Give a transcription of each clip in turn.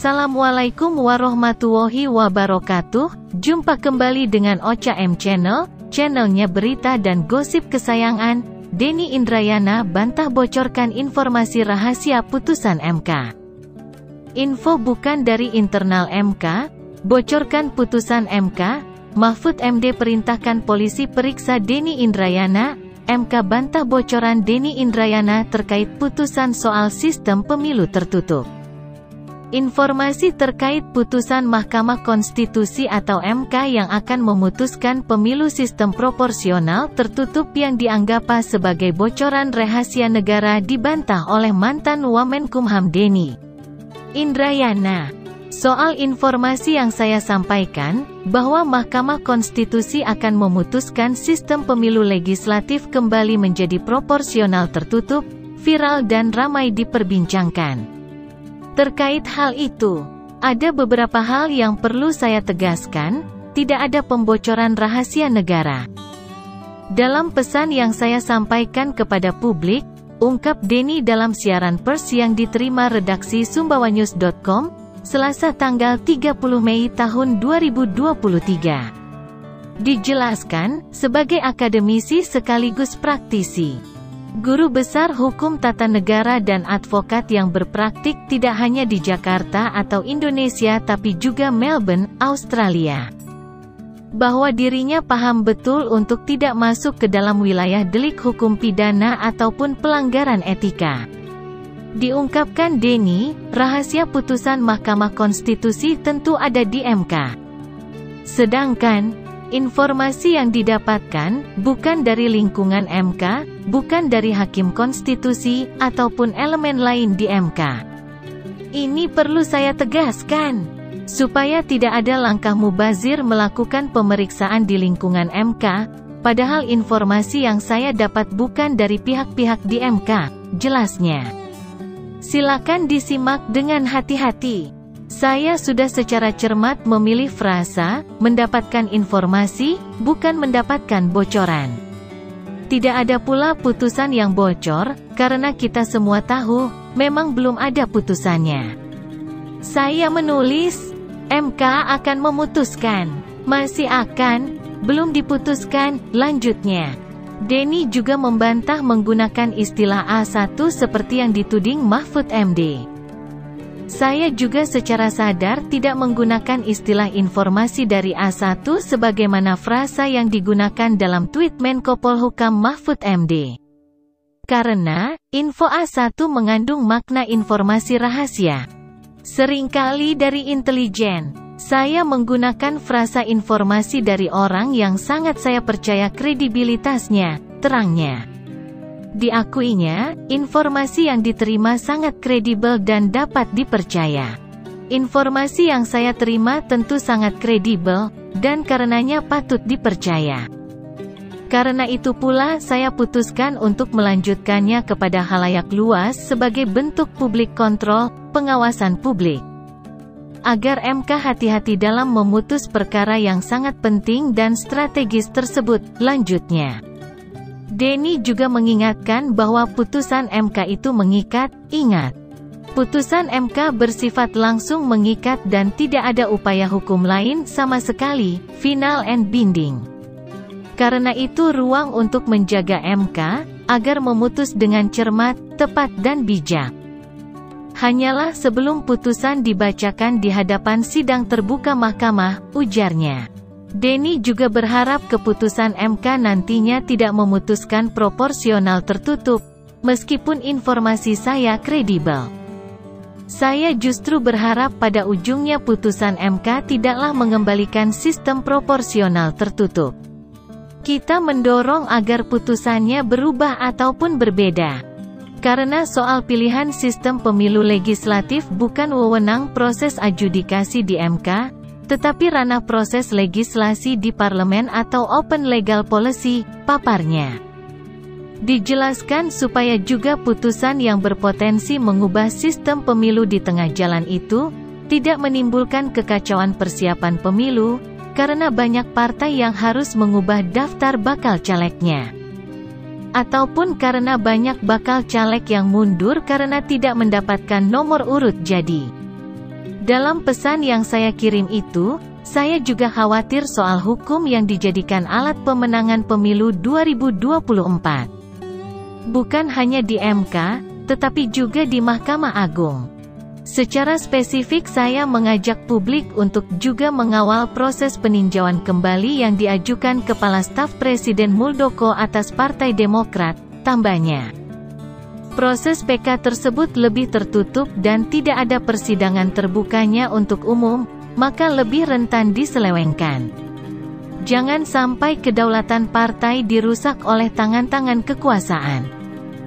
Assalamualaikum warahmatullahi wabarakatuh. Jumpa kembali dengan Ocha M Channel, channelnya berita dan gosip kesayangan. Denny Indrayana bantah bocorkan informasi rahasia putusan MK. Info bukan dari internal MK, bocorkan putusan MK. Mahfud MD perintahkan polisi periksa Denny Indrayana. MK bantah bocoran Denny Indrayana terkait putusan soal sistem pemilu tertutup. Informasi terkait putusan Mahkamah Konstitusi atau MK yang akan memutuskan pemilu sistem proporsional tertutup yang dianggap sebagai bocoran rahasia negara dibantah oleh mantan Wamenkumham Denny Indrayana. Soal informasi yang saya sampaikan, bahwa Mahkamah Konstitusi akan memutuskan sistem pemilu legislatif kembali menjadi proporsional tertutup, viral dan ramai diperbincangkan. Terkait hal itu, ada beberapa hal yang perlu saya tegaskan, tidak ada pembocoran rahasia negara. Dalam pesan yang saya sampaikan kepada publik, ungkap Denny dalam siaran pers yang diterima redaksi sumbawanews.com, Selasa tanggal 30 Mei tahun 2023. Dijelaskan, sebagai akademisi sekaligus praktisi, guru besar hukum tata negara dan advokat yang berpraktik tidak hanya di Jakarta atau Indonesia tapi juga Melbourne, Australia, bahwa dirinya paham betul untuk tidak masuk ke dalam wilayah delik hukum pidana ataupun pelanggaran etika. Diungkapkan Denny, rahasia putusan Mahkamah Konstitusi tentu ada di MK. Sedangkan, informasi yang didapatkan, bukan dari lingkungan MK, bukan dari Hakim Konstitusi, ataupun elemen lain di MK. Ini perlu saya tegaskan, supaya tidak ada langkah mubazir melakukan pemeriksaan di lingkungan MK, padahal informasi yang saya dapat bukan dari pihak-pihak di MK, jelasnya. Silakan disimak dengan hati-hati. Saya sudah secara cermat memilih frasa, mendapatkan informasi, bukan mendapatkan bocoran. Tidak ada pula putusan yang bocor, karena kita semua tahu, memang belum ada putusannya. Saya menulis, MK akan memutuskan, masih akan, belum diputuskan, lanjutnya. Denny juga membantah menggunakan istilah A1 seperti yang dituding Mahfud MD. Saya juga secara sadar tidak menggunakan istilah informasi dari A1 sebagaimana frasa yang digunakan dalam tweet Menko Polhukam Mahfud MD. Karena, info A1 mengandung makna informasi rahasia. Seringkali dari intelijen, saya menggunakan frasa informasi dari orang yang sangat saya percaya kredibilitasnya, terangnya. Diakuinya, informasi yang diterima sangat kredibel dan dapat dipercaya. Informasi yang saya terima tentu sangat kredibel, dan karenanya patut dipercaya. Karena itu pula saya putuskan untuk melanjutkannya kepada khalayak luas sebagai bentuk publik kontrol, pengawasan publik. Agar MK hati-hati dalam memutus perkara yang sangat penting dan strategis tersebut, lanjutnya. Denny juga mengingatkan bahwa putusan MK itu mengikat, ingat. Putusan MK bersifat langsung mengikat dan tidak ada upaya hukum lain sama sekali, final and binding. Karena itu ruang untuk menjaga MK, agar memutus dengan cermat, tepat dan bijak. Hanyalah sebelum putusan dibacakan di hadapan sidang terbuka mahkamah, ujarnya. Denny juga berharap keputusan MK nantinya tidak memutuskan proporsional tertutup, meskipun informasi saya kredibel. Saya justru berharap pada ujungnya putusan MK tidaklah mengembalikan sistem proporsional tertutup. Kita mendorong agar putusannya berubah ataupun berbeda. Karena soal pilihan sistem pemilu legislatif bukan wewenang proses adjudikasi di MK, tetapi ranah proses legislasi di parlemen atau open legal policy, paparnya. Dijelaskan supaya juga putusan yang berpotensi mengubah sistem pemilu di tengah jalan itu, tidak menimbulkan kekacauan persiapan pemilu, karena banyak partai yang harus mengubah daftar bakal calegnya. Ataupun karena banyak bakal caleg yang mundur karena tidak mendapatkan nomor urut jadi. Dalam pesan yang saya kirim itu, saya juga khawatir soal hukum yang dijadikan alat pemenangan pemilu 2024. Bukan hanya di MK, tetapi juga di Mahkamah Agung. Secara spesifik saya mengajak publik untuk juga mengawal proses peninjauan kembali yang diajukan Kepala Staf Presiden Muldoko atas Partai Demokrat, tambahnya. Proses PK tersebut lebih tertutup dan tidak ada persidangan terbukanya untuk umum, maka lebih rentan diselewengkan. Jangan sampai kedaulatan partai dirusak oleh tangan-tangan kekuasaan.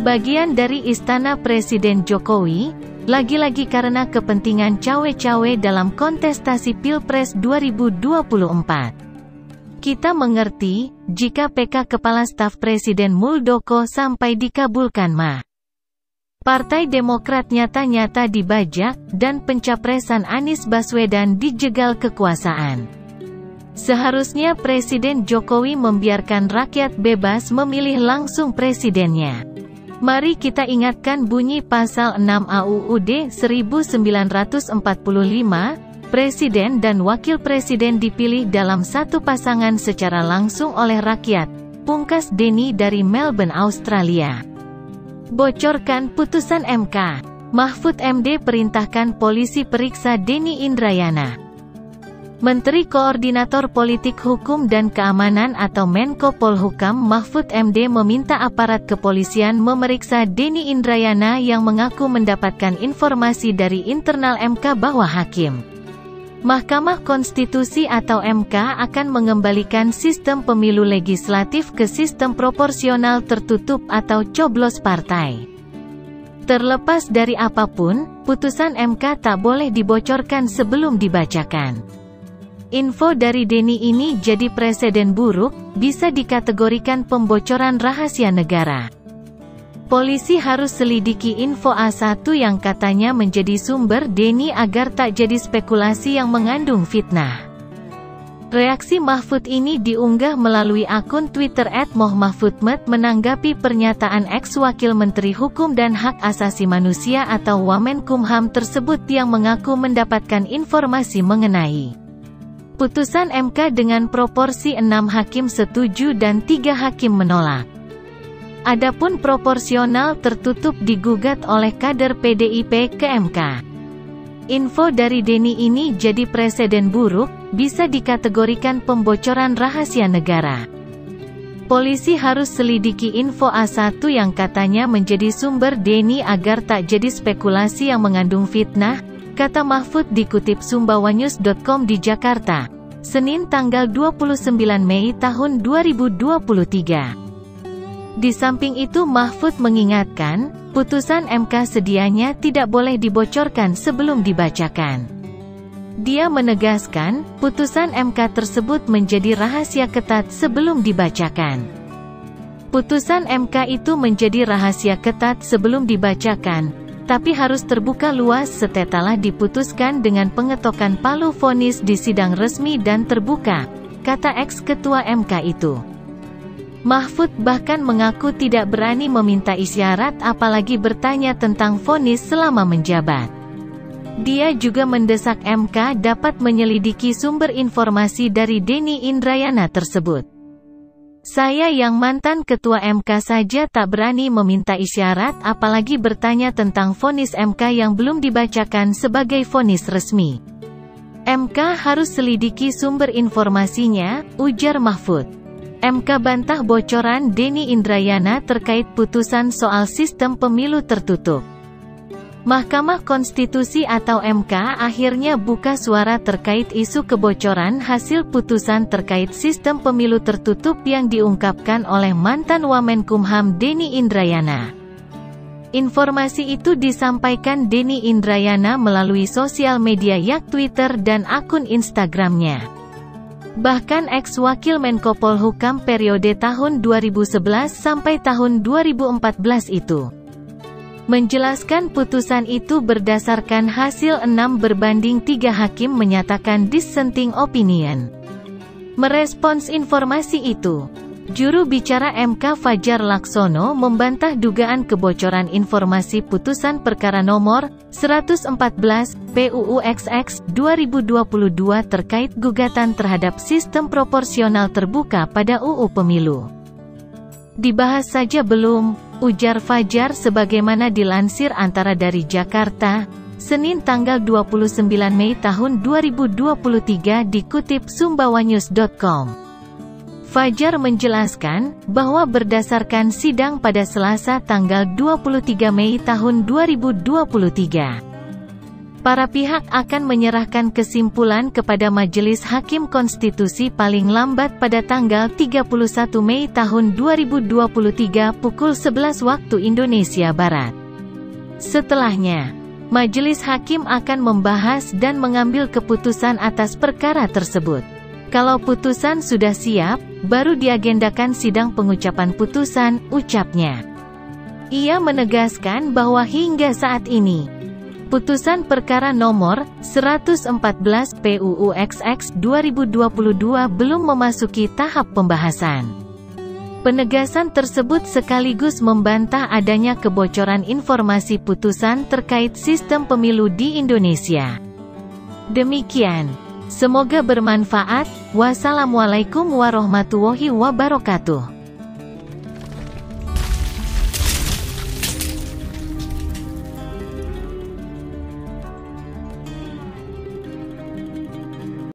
Bagian dari Istana Presiden Jokowi, lagi-lagi karena kepentingan cawe-cawe dalam kontestasi Pilpres 2024. Kita mengerti, jika PK Kepala Staf Presiden Muldoko sampai dikabulkan Partai Demokrat nyata-nyata dibajak, dan pencapresan Anies Baswedan dijegal kekuasaan. Seharusnya Presiden Jokowi membiarkan rakyat bebas memilih langsung presidennya. Mari kita ingatkan bunyi pasal 6 AUUD 1945, Presiden dan Wakil Presiden dipilih dalam satu pasangan secara langsung oleh rakyat, pungkas Denny dari Melbourne, Australia. Bocorkan putusan MK. Mahfud MD perintahkan polisi periksa Denny Indrayana. Menteri Koordinator Politik Hukum dan Keamanan atau Menko Polhukam Mahfud MD meminta aparat kepolisian memeriksa Denny Indrayana yang mengaku mendapatkan informasi dari internal MK bahwa Hakim Mahkamah Konstitusi atau MK akan mengembalikan sistem pemilu legislatif ke sistem proporsional tertutup atau coblos partai. Terlepas dari apapun, putusan MK tak boleh dibocorkan sebelum dibacakan. Info dari Denny ini jadi preseden buruk, bisa dikategorikan pembocoran rahasia negara. Polisi harus selidiki info A1 yang katanya menjadi sumber Denny agar tak jadi spekulasi yang mengandung fitnah. Reaksi Mahfud ini diunggah melalui akun Twitter @mohmahfudmed menanggapi pernyataan ex-Wakil Menteri Hukum dan Hak Asasi Manusia atau Wamenkumham tersebut yang mengaku mendapatkan informasi mengenai putusan MK dengan proporsi 6 hakim setuju dan 3 hakim menolak. Adapun proporsional tertutup digugat oleh kader PDIP ke MK. Info dari Denny ini jadi preseden buruk, bisa dikategorikan pembocoran rahasia negara. Polisi harus selidiki info A1 yang katanya menjadi sumber Denny agar tak jadi spekulasi yang mengandung fitnah, kata Mahfud dikutip sumbawanews.com di Jakarta, Senin tanggal 29 Mei tahun 2023. Di samping itu Mahfud mengingatkan, putusan MK sedianya tidak boleh dibocorkan sebelum dibacakan. Dia menegaskan, putusan MK tersebut menjadi rahasia ketat sebelum dibacakan. Putusan MK itu menjadi rahasia ketat sebelum dibacakan, tapi harus terbuka luas setelah diputuskan dengan pengetokan palu vonis di sidang resmi dan terbuka, kata ex-ketua MK itu. Mahfud bahkan mengaku tidak berani meminta isyarat apalagi bertanya tentang vonis selama menjabat. Dia juga mendesak MK dapat menyelidiki sumber informasi dari Denny Indrayana tersebut. Saya yang mantan ketua MK saja tak berani meminta isyarat apalagi bertanya tentang vonis MK yang belum dibacakan sebagai vonis resmi. MK harus selidiki sumber informasinya, ujar Mahfud. MK bantah bocoran Denny Indrayana terkait putusan soal sistem pemilu tertutup. Mahkamah Konstitusi atau MK akhirnya buka suara terkait isu kebocoran hasil putusan terkait sistem pemilu tertutup yang diungkapkan oleh mantan Wamenkumham Denny Indrayana. Informasi itu disampaikan Denny Indrayana melalui sosial media yak Twitter dan akun Instagramnya. Bahkan ex-Wakil Menko Polhukam periode tahun 2011 sampai tahun 2014 itu menjelaskan putusan itu berdasarkan hasil 6/3 hakim menyatakan dissenting opinion. Merespons informasi itu, Juru bicara MK Fajar Laksono membantah dugaan kebocoran informasi putusan perkara nomor 114 PUU XX 2022 terkait gugatan terhadap sistem proporsional terbuka pada UU Pemilu. Dibahas saja belum, ujar Fajar sebagaimana dilansir Antara dari Jakarta, Senin tanggal 29 Mei tahun 2023 dikutip sumbawanews.com. Fajar menjelaskan, bahwa berdasarkan sidang pada Selasa tanggal 23 Mei tahun 2023, para pihak akan menyerahkan kesimpulan kepada Majelis Hakim Konstitusi paling lambat pada tanggal 31 Mei tahun 2023 pukul 11 waktu Indonesia Barat. Setelahnya, Majelis Hakim akan membahas dan mengambil keputusan atas perkara tersebut. Kalau putusan sudah siap, baru diagendakan sidang pengucapan putusan, ucapnya. Ia menegaskan bahwa hingga saat ini, putusan perkara nomor 114 PUU XX 2022 belum memasuki tahap pembahasan. Penegasan tersebut sekaligus membantah adanya kebocoran informasi putusan terkait sistem pemilu di Indonesia. Demikian. Semoga bermanfaat. Wassalamualaikum warahmatullahi wabarakatuh.